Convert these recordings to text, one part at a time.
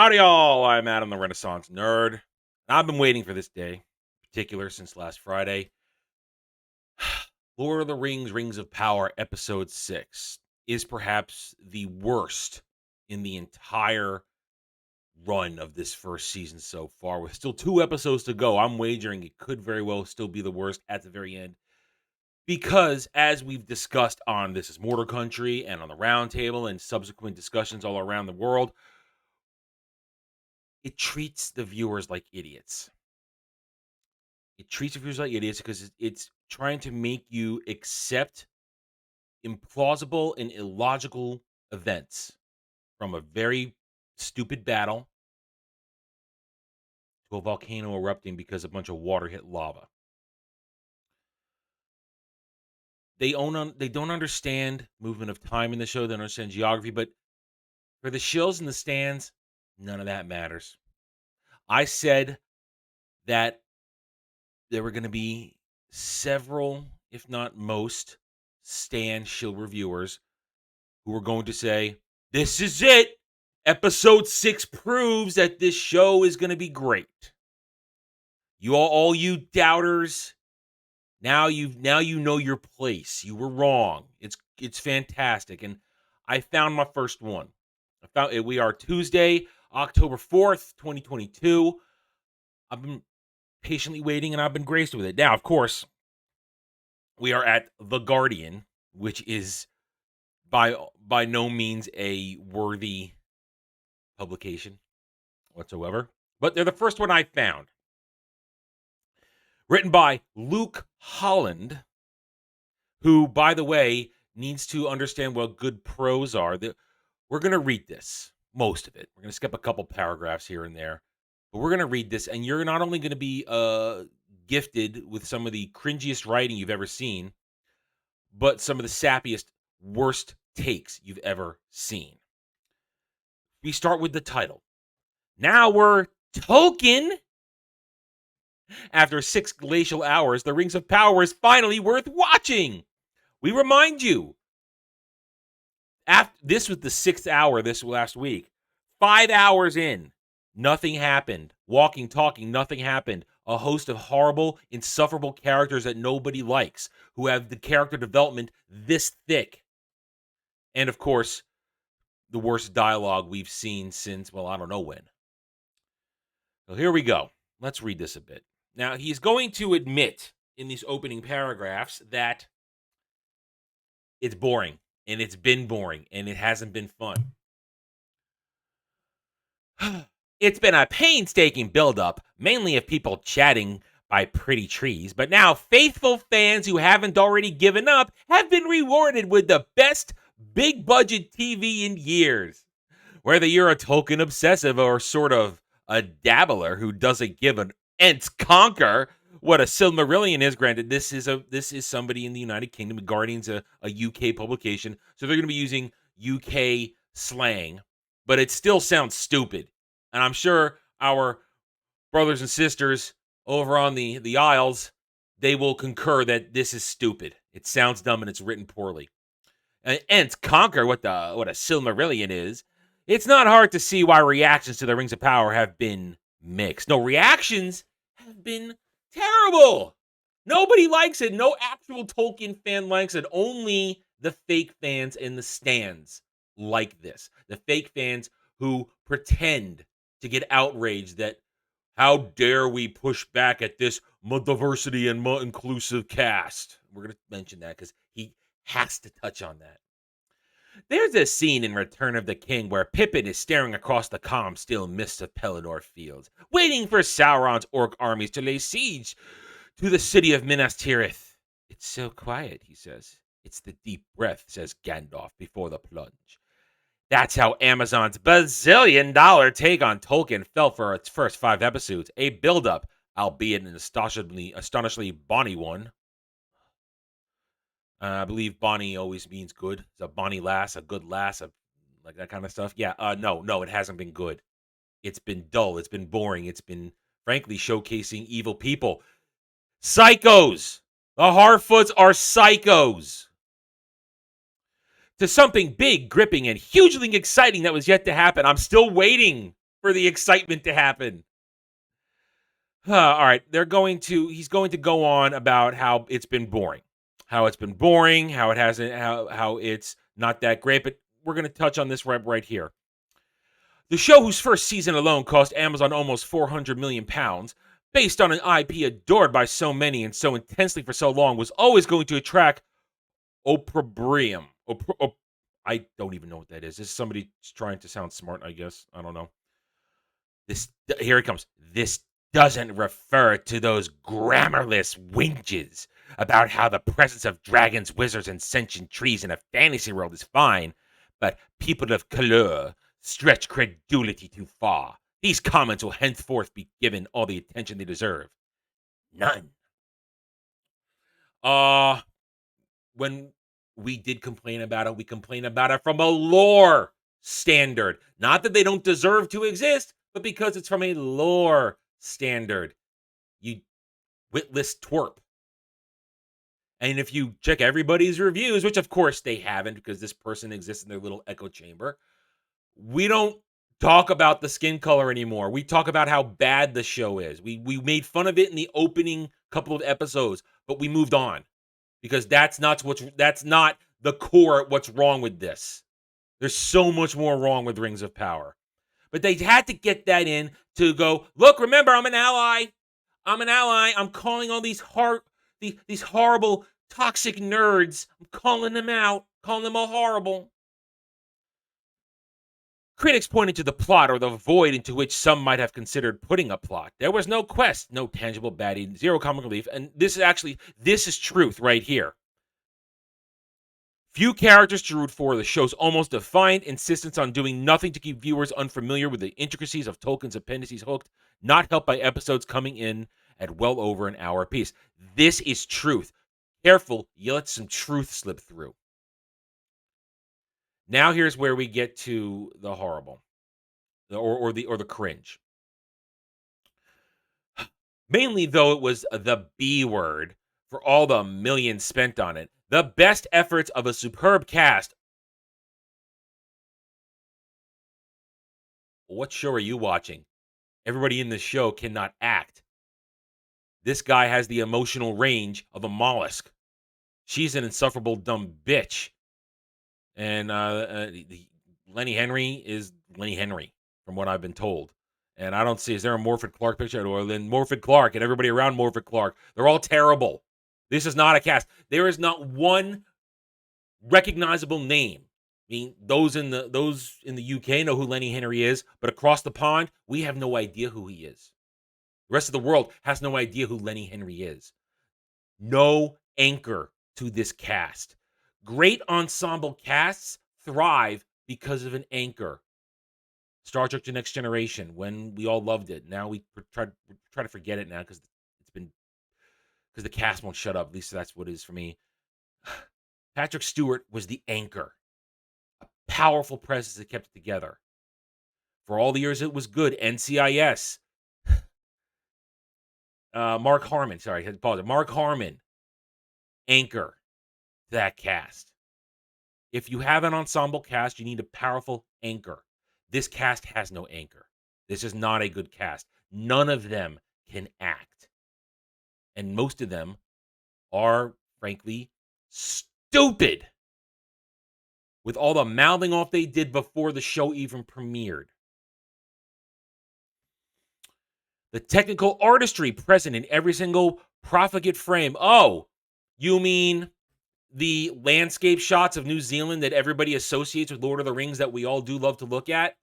Howdy, y'all. I'm Adam the Renaissance Nerd. And I've been waiting for this day, in particular, since last Friday. Lord of the Rings, Rings of Power, Episode 6 is perhaps the worst in the entire run of this first season so far. With still 2 episodes to go, I'm wagering it could very well still be the worst at the very end. Because, as we've discussed on This Is Mortar Country and on the Roundtable and subsequent discussions all around the world, it treats the viewers like idiots. It treats the viewers like idiots because it's trying to make you accept implausible and illogical events from a very stupid battle to a volcano erupting because a bunch of water hit lava. They don't understand movement of time in the show. They don't understand geography, but for the shills in the stands, none of that matters. I said that there were going to be several, if not most, shill reviewers who were going to say, this is it. Episode 6 proves that this show is going to be great. You all you doubters, now you know your place. You were wrong. It's fantastic. And I found my first one. We are Tuesday, October 4th, 2022. I've been patiently waiting, and I've been graced with it. Now, of course, we are at The Guardian, which is by no means a worthy publication whatsoever. But they're the first one I found. Written by Luke Holland, who, by the way, needs to understand what good pros are. We're going to read this, most of it. We're going to skip a couple paragraphs here and there. But we're going to read this, and you're not only going to be gifted with some of the cringiest writing you've ever seen, but some of the sappiest, worst takes you've ever seen. We start with the title. Now we're Tolkien. After 6 glacial hours, the Rings of Power is finally worth watching. We remind you, this was the 6th hour this last week. 5 hours in, nothing happened. Walking, talking, nothing happened. A host of horrible, insufferable characters that nobody likes, who have the character development this thick. And, of course, the worst dialogue we've seen since, well, I don't know when. So here we go. Let's read this a bit. Now, he's going to admit in these opening paragraphs that it's boring, and it's been boring, and it hasn't been fun. It's been a painstaking build-up, mainly of people chatting by pretty trees, but now faithful fans who haven't already given up have been rewarded with the best big-budget TV in years. Whether you're a Tolkien obsessive or sort of a dabbler who doesn't give an nth conquer what a Silmarillion is, granted, this is somebody in the United Kingdom. Guardian's a UK publication, so they're going to be using UK slang, but it still sounds stupid. And I'm sure our brothers and sisters over on the Isles, they will concur that this is stupid. It sounds dumb and it's written poorly. And conquer what a Silmarillion is. It's not hard to see why reactions to the Rings of Power have been mixed. No, reactions have been terrible. Nobody likes it. No actual Tolkien fan likes it. Only the fake fans in the stands like this. The fake fans who pretend to get outraged that how dare we push back at this diversity and inclusive cast. We're going to mention that because he has to touch on that. There's a scene in Return of the King where Pippin is staring across the calm, still mists of Pelennor fields, waiting for Sauron's orc armies to lay siege to the city of Minas Tirith. It's so quiet, he says. It's the deep breath, says Gandalf before the plunge. That's how Amazon's bazillion-dollar take on Tolkien felt for its first 5 episodes. A build-up, albeit an astonishingly bonny one. I believe bonny always means good. It's a bonny lass, a good lass, like that kind of stuff. Yeah, no, it hasn't been good. It's been dull. It's been boring. It's been, frankly, showcasing evil people. Psychos! The Harfoots are psychos! To something big, gripping, and hugely exciting that was yet to happen. I'm still waiting for the excitement to happen. All right, he's going to go on about how it's been boring. How it's been boring, how it hasn't how it's not that great, but we're going to touch on this right here. The show, whose first season alone cost Amazon almost 400 million pounds, based on an IP adored by so many and so intensely for so long, was always going to attract opprobrium. I don't even know what that is. This is somebody trying to sound smart, I guess. I don't know. Here it comes. This doesn't refer to those grammarless whinges about how the presence of dragons, wizards, and sentient trees in a fantasy world is fine, but people of color stretch credulity too far. These comments will henceforth be given all the attention they deserve. None. When we did complain about it, we complain about it from a lore standard. Not that they don't deserve to exist, but because it's from a lore standard. You witless twerp. And if you check everybody's reviews, which of course they haven't because this person exists in their little echo chamber, we don't talk about the skin color anymore. We talk about how bad the show is. We made fun of it in the opening couple of episodes, but we moved on because that's not the core. What's wrong with this? There's so much more wrong with Rings of Power. But they had to get that in to go, look, remember, I'm an ally. I'm calling all these horrible, toxic nerds. I'm calling them out, calling them all horrible. Critics pointed to the plot or the void into which some might have considered putting a plot. There was no quest, no tangible baddie, zero comic relief, and this is truth right here. Few characters to root for, the show's almost defiant insistence on doing nothing to keep viewers unfamiliar with the intricacies of Tolkien's appendices hooked, not helped by episodes coming in at well over an hour apiece. This is truth. Careful, you let some truth slip through. Now here's where we get to the horrible, or the cringe. Mainly, though, it was the B word for all the millions spent on it. The best efforts of a superb cast. What show are you watching? Everybody in this show cannot act. This guy has the emotional range of a mollusk. She's an insufferable dumb bitch. And Lenny Henry is Lenny Henry, from what I've been told. And I don't see, is there a Morford Clark picture? Or then Morford Clark and everybody around Morford Clark. They're all terrible. This is not a cast. There is not one recognizable name. I mean, those in the UK know who Lenny Henry is, but across the pond, we have no idea who he is. The rest of the world has no idea who Lenny Henry is. No anchor to this cast. Great ensemble casts thrive because of an anchor. Star Trek: The Next Generation, when we all loved it. Now we try to forget it now because the cast won't shut up. At least that's what it is for me. Patrick Stewart was the anchor. A powerful presence that kept it together. For all the years it was good. NCIS. Mark Harmon. Sorry, I had to pause it. Mark Harmon. Anchor to that cast. If you have an ensemble cast, you need a powerful anchor. This cast has no anchor. This is not a good cast. None of them can act. And most of them are, frankly, stupid. With all the mouthing off they did before the show even premiered. The technical artistry present in every single profligate frame. Oh, you mean the landscape shots of New Zealand that everybody associates with Lord of the Rings that we all do love to look at?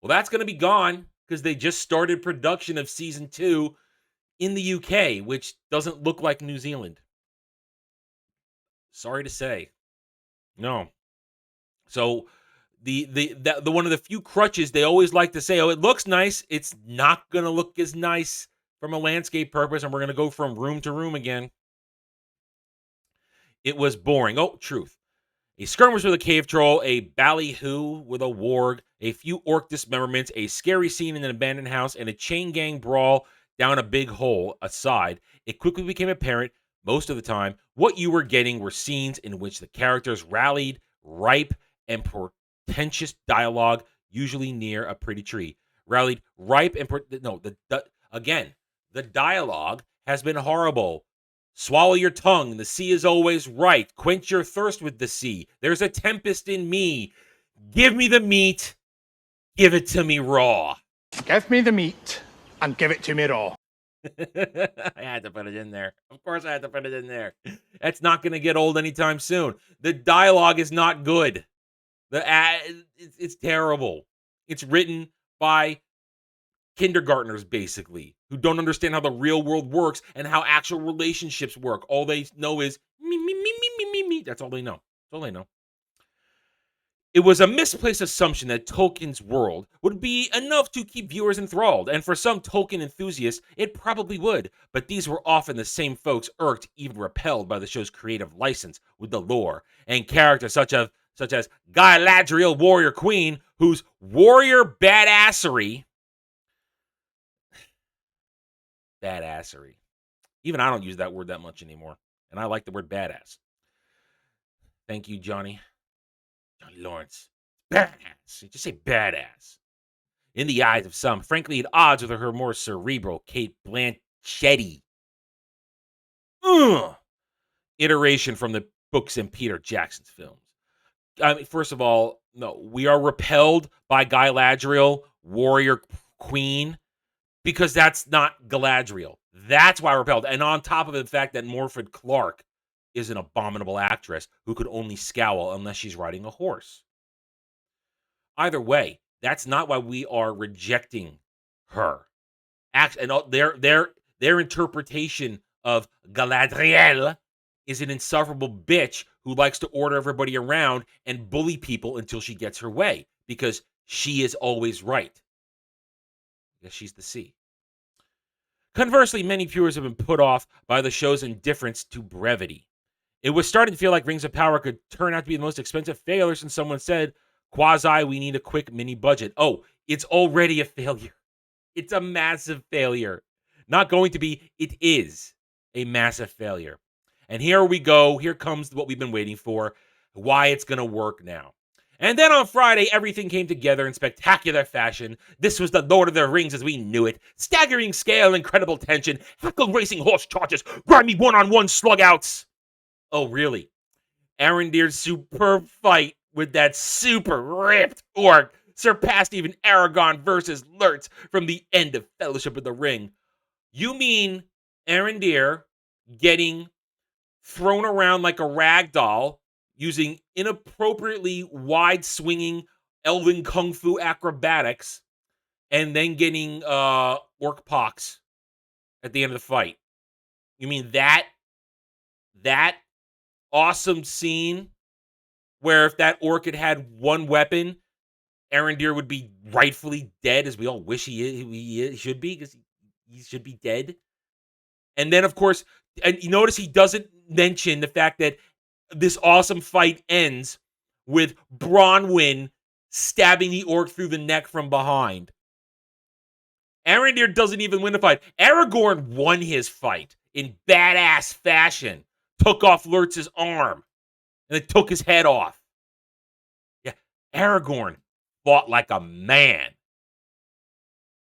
Well, that's going to be gone because they just started production of season 2 in the UK, which doesn't look like New Zealand. Sorry to say. No. So the one of the few crutches they always like to say, oh, it looks nice. It's not going to look as nice from a landscape purpose, and we're going to go from room to room again. It was boring. Oh, truth. A skirmish with a cave troll, a ballyhoo with a warg, a few orc dismemberments, a scary scene in an abandoned house, and a chain gang brawl down a big hole aside, it quickly became apparent, most of the time, what you were getting were scenes in which the characters rallied, ripe, and portentous dialogue, usually near a pretty tree. rallied ripe and again, the dialogue has been horrible. Swallow your tongue. The sea is always right. Quench your thirst with the sea. There's a tempest in me. Give me the meat. Give it to me raw. Give me the meat and give it to me raw. I had to put it in there. Of course I had to put it in there. That's not going to get old anytime soon. The dialogue is not good. It's terrible. It's written by kindergartners, basically, who don't understand how the real world works and how actual relationships work. All they know is me, me, me, me, me, me, me. That's all they know. That's all they know. It was a misplaced assumption that Tolkien's world would be enough to keep viewers enthralled, and for some Tolkien enthusiasts, it probably would. But these were often the same folks irked, even repelled by the show's creative license with the lore and characters such as Galadriel, Warrior Queen, whose warrior badassery. Even I don't use that word that much anymore, and I like the word badass. Thank you, Johnny Lawrence. Badass. You just say badass. In the eyes of some, frankly at odds with her more cerebral Kate Blanchetti iteration from the books and Peter Jackson's films. I mean, first of all, no, we are repelled by Galadriel, Warrior Queen, because that's not Galadriel. That's why we're repelled. And on top of it, the fact that Morfydd Clark is an abominable actress who could only scowl unless she's riding a horse. Either way, that's not why we are rejecting her. And their interpretation of Galadriel is an insufferable bitch who likes to order everybody around and bully people until she gets her way, because she is always right. I guess she's the sea. Conversely, many viewers have been put off by the show's indifference to brevity. It was starting to feel like Rings of Power could turn out to be the most expensive failure since someone said, quasi, we need a quick mini budget. Oh, it's already a failure. It's a massive failure. Not going to be, it is a massive failure. And here we go. Here comes what we've been waiting for, why it's going to work now. And then on Friday, everything came together in spectacular fashion. This was the Lord of the Rings as we knew it. Staggering scale, incredible tension, hackle racing horse charges, grimy one-on-one slugouts. Oh, really? Arondir's superb fight with that super ripped orc surpassed even Aragorn versus Lurtz from the end of Fellowship of the Ring. You mean Arondir getting thrown around like a rag doll using inappropriately wide-swinging elven kung fu acrobatics and then getting orc pox at the end of the fight? You mean that awesome scene where if that orc had one weapon, Arondir would be rightfully dead, as we all wish he should be, because he should be dead. And then, of course, and you notice he doesn't mention the fact that this awesome fight ends with Bronwyn stabbing the orc through the neck from behind. Arondir doesn't even win the fight. Aragorn won his fight in badass fashion. Took off Lurtz's arm and then took his head off. Yeah, Aragorn fought like a man.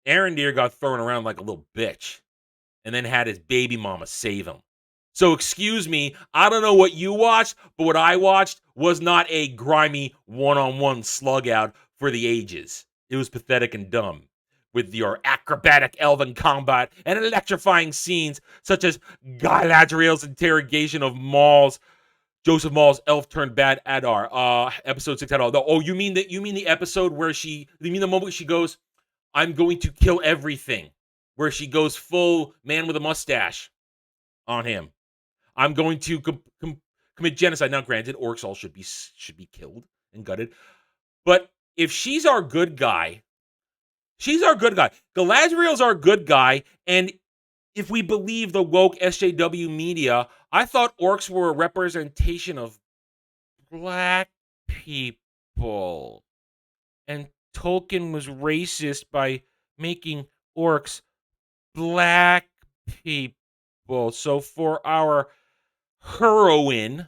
Arondir got thrown around like a little bitch and then had his baby mama save him. So excuse me, I don't know what you watched, but what I watched was not a grimy one-on-one slug out for the ages. It was pathetic and dumb, with your acrobatic elven combat and electrifying scenes such as Galadriel's interrogation of Joseph Maul's elf-turned-bad Adar, episode 6 Adar. Oh, you mean the episode where you mean the moment she goes, I'm going to kill everything, where she goes full man with a mustache on him. I'm going to commit genocide. Now, granted, orcs all should be killed and gutted, but if she's our good guy, she's our good guy. Galadriel's our good guy, and if we believe the woke SJW media, I thought orcs were a representation of black people, and Tolkien was racist by making orcs black people. So for our heroine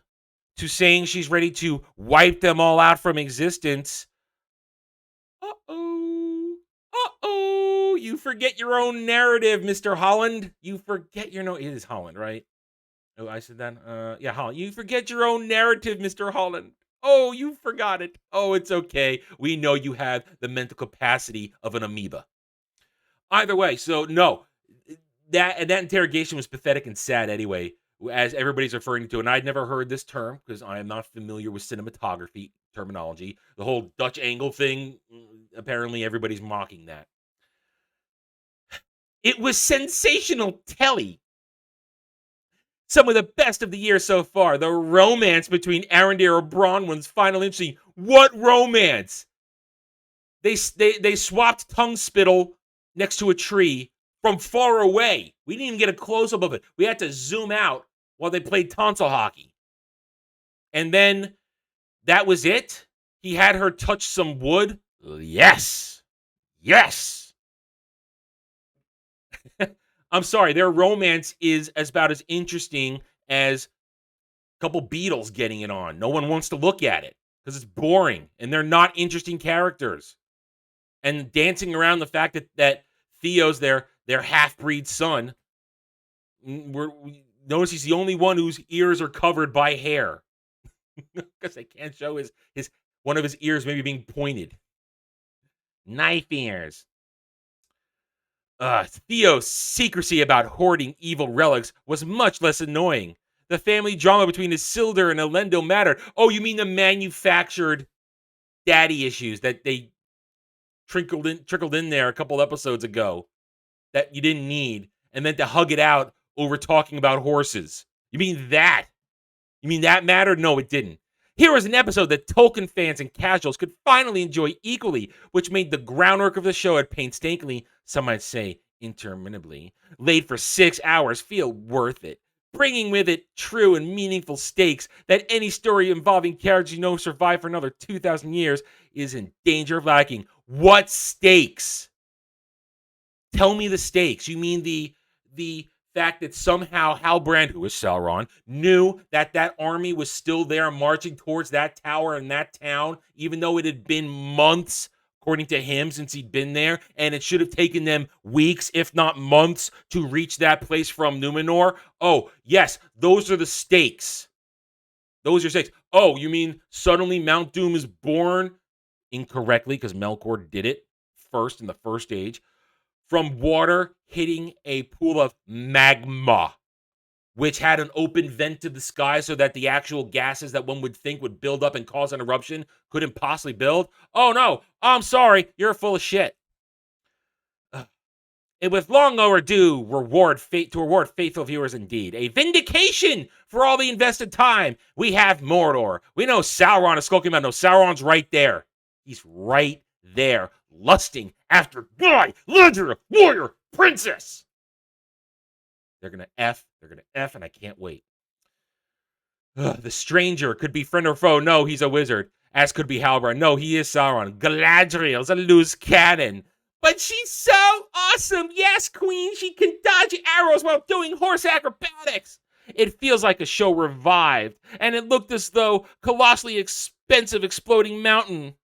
to saying she's ready to wipe them all out from existence, you forget your own narrative, Mr. Holland. You forget your no. It is Holland, right? Oh, I said that. Yeah, Holland. You forget your own narrative, Mr. Holland. Oh, you forgot it. Oh, it's okay. We know you have the mental capacity of an amoeba. Either way, so no, that interrogation was pathetic and sad anyway, as everybody's referring to. And I'd never heard this term because I am not familiar with cinematography terminology. The whole Dutch angle thing, apparently everybody's mocking that. It was sensational telly. Some of the best of the year so far. The romance between Arendelle and Bronwyn's finally interesting. What romance? They swapped tongue spittle next to a tree from far away. We didn't even get a close-up of it. We had to zoom out while they played tonsil hockey. And then that was it? He had her touch some wood? Yes. Yes. I'm sorry, their romance is about as interesting as a couple Beatles getting it on. No one wants to look at it because it's boring and they're not interesting characters. And dancing around the fact that Theo's their half-breed son. Notice he's the only one whose ears are covered by hair. Because they can't show his one of his ears maybe being pointed. Knife ears. Theo's secrecy about hoarding evil relics was much less annoying. The family drama between Isildur and Elendil mattered. Oh, you mean the manufactured daddy issues that they trickled in there a couple episodes ago that you didn't need, and then to hug it out over talking about horses. You mean that? You mean that mattered? No, it didn't. Here was an episode that Tolkien fans and casuals could finally enjoy equally, which made the groundwork of the show at painstakingly, some might say interminably, laid for 6 hours feel worth it, bringing with it true and meaningful stakes that any story involving characters you know survive for another 2,000 years is in danger of lacking. What stakes? Tell me the stakes. You mean the fact that somehow Halbrand, who is Sauron, knew that army was still there marching towards that tower in that town, even though it had been months, according to him, since he'd been there, and it should have taken them weeks, if not months, to reach that place from Numenor? Oh, yes, those are the stakes. Those are stakes. Oh, you mean suddenly Mount Doom is born incorrectly, because Melkor did it first in the first age, from water hitting a pool of magma, which had an open vent to the sky so that the actual gases that one would think would build up and cause an eruption couldn't possibly build? Oh no, I'm sorry, you're full of shit. And with long overdue to reward faithful viewers indeed, a vindication for all the invested time. We have Mordor. We know Sauron is skulking about. No, Sauron's right there. He's right there, lusting after my legendary warrior princess. They're gonna F, and I can't wait. The stranger could be friend or foe. No, he's a wizard. As could be Halbrand. No, he is Sauron. Galadriel's a loose cannon. But she's so awesome. Yes, queen, she can dodge arrows while doing horse acrobatics. It feels like a show revived, and it looked as though colossally expensive exploding mountain.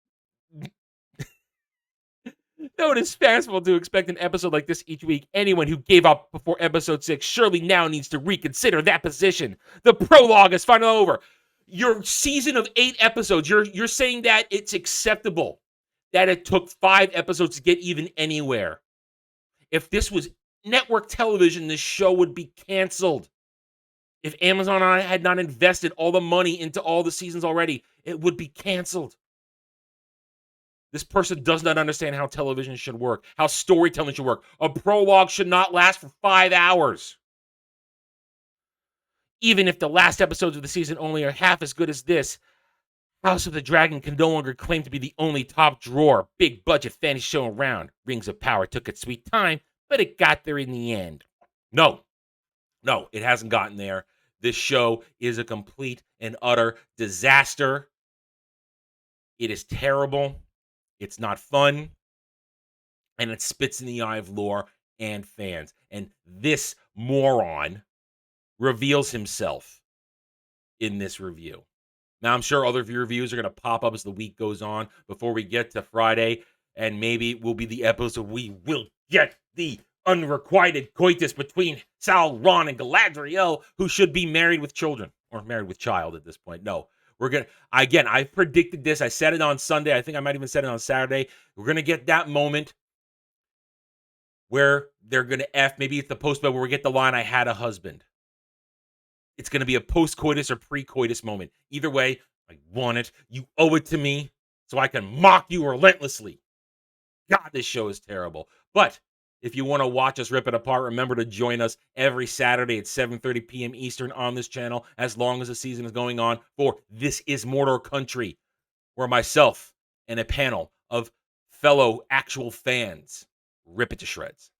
Though it is fanciful to expect an episode like this each week, anyone who gave up before episode 6 surely now needs to reconsider that position. The prologue is finally over. Your season of 8 episodes, you're saying that it's acceptable that it took 5 episodes to get even anywhere. If this was network television, this show would be canceled. If Amazon had not invested all the money into all the seasons already, it would be canceled. This person does not understand how television should work, how storytelling should work. A prologue should not last for 5 hours. Even if the last episodes of the season only are half as good as this, House of the Dragon can no longer claim to be the only top drawer, big budget fantasy show around. Rings of Power took its sweet time, but it got there in the end. No, it hasn't gotten there. This show is a complete and utter disaster. It is terrible. It's not fun, and it spits in the eye of lore and fans. And this moron reveals himself in this review. Now, I'm sure other reviews are going to pop up as the week goes on before we get to Friday, and maybe it will be the episode we will get the unrequited coitus between Sauron and Galadriel, who should be married with children, or married with child at this point. No, we're going to, again, I predicted this. I said it on Sunday. I think I might even said it on Saturday. We're going to get that moment where they're going to F, maybe it's the post-bed where we get the line, I had a husband. It's going to be a post-coitus or pre-coitus moment. Either way, I want it. You owe it to me so I can mock you relentlessly. God, this show is terrible. But if you want to watch us rip it apart, remember to join us every Saturday at 7:30 p.m. Eastern on this channel, as long as the season is going on, for This Is Mordor Country, where myself and a panel of fellow actual fans rip it to shreds.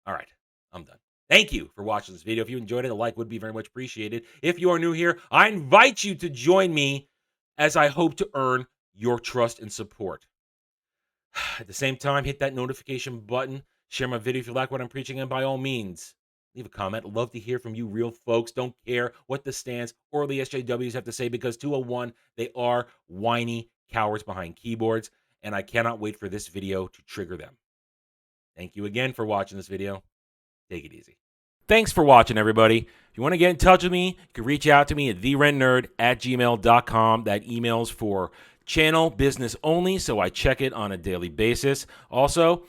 All right, I'm done. Thank you for watching this video. If you enjoyed it, a like would be very much appreciated. If you are new here, I invite you to join me as I hope to earn your trust and support. At the same time, hit that notification button. Share my video if you like what I'm preaching, and by all means, leave a comment. I'd love to hear from you real folks. Don't care what the stands or the SJWs have to say, because 201, they are whiny cowards behind keyboards, and I cannot wait for this video to trigger them. Thank you again for watching this video. Take it easy. Thanks for watching, everybody. If you want to get in touch with me, you can reach out to me at therentnerd@gmail.com. That email's for channel business only, so I check it on a daily basis. Also,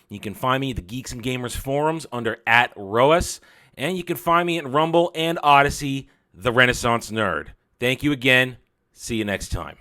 you can find me at the Geeks and Gamers forums under @ROAS, and you can find me at Rumble and Odyssey, The Renaissance Nerd. Thank you again. See you next time.